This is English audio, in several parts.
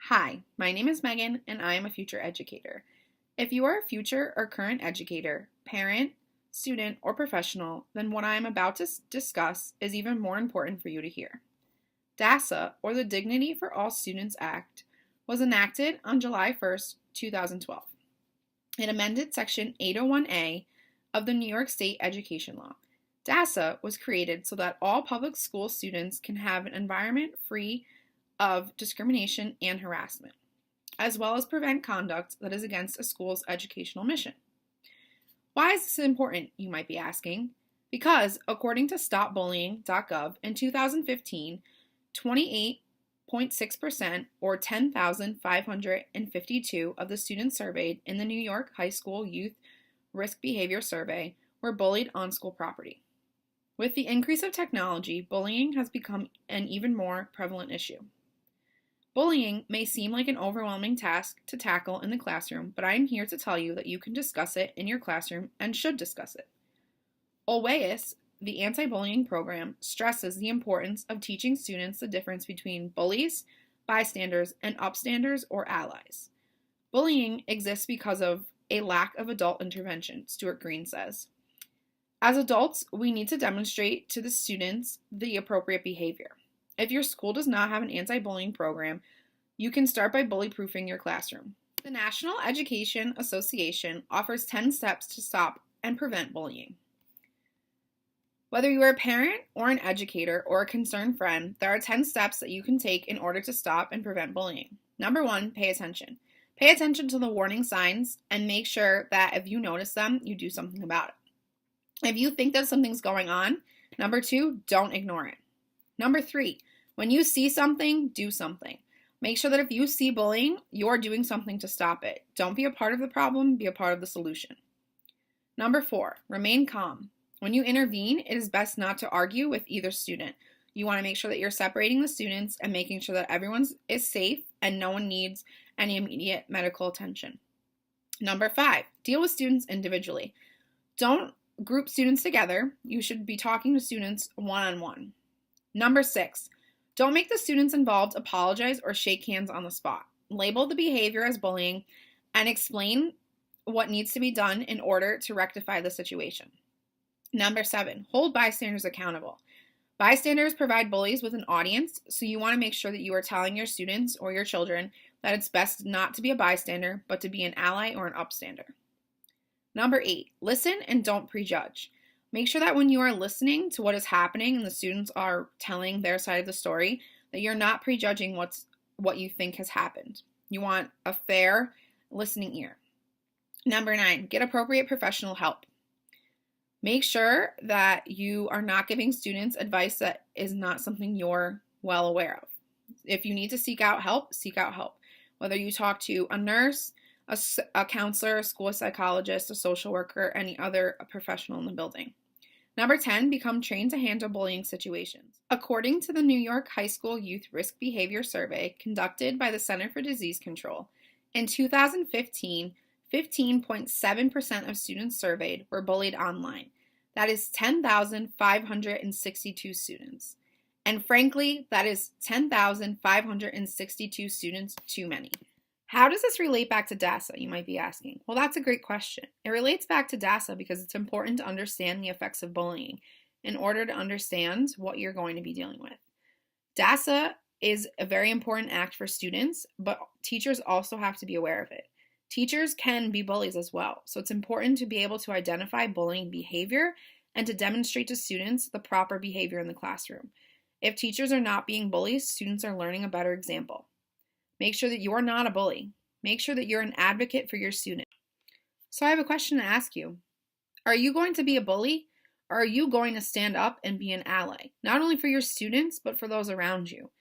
Hi, my name is Megan and I am a future educator. If you are a future or current educator, parent, student, or professional, then what I am about to discuss is even more important for you to hear. DASA, or the Dignity for All Students Act, was enacted on July 1st, 2012. It amended Section 801A of the New York State Education Law. DASA was created so that all public school students can have an environment free of discrimination and harassment, as well as prevent conduct that is against a school's educational mission. Why is this important, you might be asking? Because, according to stopbullying.gov, in 2015, 28.6%, or 10,552 of the students surveyed in the New York High School Youth Risk Behavior Survey were bullied on school property. With the increase of technology, bullying has become an even more prevalent issue. Bullying may seem like an overwhelming task to tackle in the classroom, but I am here to tell you that you can discuss it in your classroom and should discuss it. Always, the anti-bullying program, stresses the importance of teaching students the difference between bullies, bystanders, and upstanders or allies. Bullying exists because of a lack of adult intervention, Stuart Green says. As adults, we need to demonstrate to the students the appropriate behavior. If your school does not have an anti-bullying program, you can start by bully-proofing your classroom. The National Education Association offers 10 steps to stop and prevent bullying. Whether you are a parent or an educator or a concerned friend, there are 10 steps that you can take in order to stop and prevent bullying. Number 1, pay attention. Pay attention to the warning signs and make sure that if you notice them, you do something about it. If you think that something's going on, number 2, don't ignore it. Number 3, when you see something, do something. Make sure that if you see bullying, you're doing something to stop it. Don't be a part of the problem, be a part of the solution. Number 4, remain calm. When you intervene, it is best not to argue with either student. You want to make sure that you're separating the students and making sure that everyone is safe and no one needs any immediate medical attention. Number 5, deal with students individually. Don't group students together. You should be talking to students one-on-one. Number 6, don't make the students involved apologize or shake hands on the spot. Label the behavior as bullying and explain what needs to be done in order to rectify the situation. Number 7, hold bystanders accountable. Bystanders provide bullies with an audience, so you want to make sure that you are telling your students or your children that it's best not to be a bystander, but to be an ally or an upstander. Number 8, listen and don't prejudge. Make sure that when you are listening to what is happening and the students are telling their side of the story, that you're not prejudging what you think has happened. You want a fair listening ear. Number 9, get appropriate professional help. Make sure that you are not giving students advice that is not something you're well aware of. If you need to seek out help, seek out help. Whether you talk to a nurse, a counselor, a school psychologist, a social worker, any other professional in the building. Number 10, become trained to handle bullying situations. According to the New York High School Youth Risk Behavior Survey conducted by the Center for Disease Control, in 2015, 15.7% of students surveyed were bullied online. That is 10,562 students. And frankly, that is 10,562 students too many. How does this relate back to DASA, you might be asking? Well, that's a great question. It relates back to DASA because it's important to understand the effects of bullying in order to understand what you're going to be dealing with. DASA is a very important act for students, but teachers also have to be aware of it. Teachers can be bullies as well, so it's important to be able to identify bullying behavior and to demonstrate to students the proper behavior in the classroom. If teachers are not being bullies, students are learning a better example. Make sure that you are not a bully. Make sure that you're an advocate for your student. So I have a question to ask you. Are you going to be a bully, or are you going to stand up and be an ally, not only for your students, but for those around you?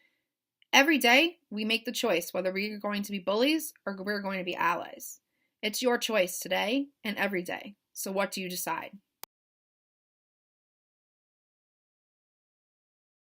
Every day, we make the choice whether we're going to be bullies or we're going to be allies. It's your choice today and every day. So what do you decide?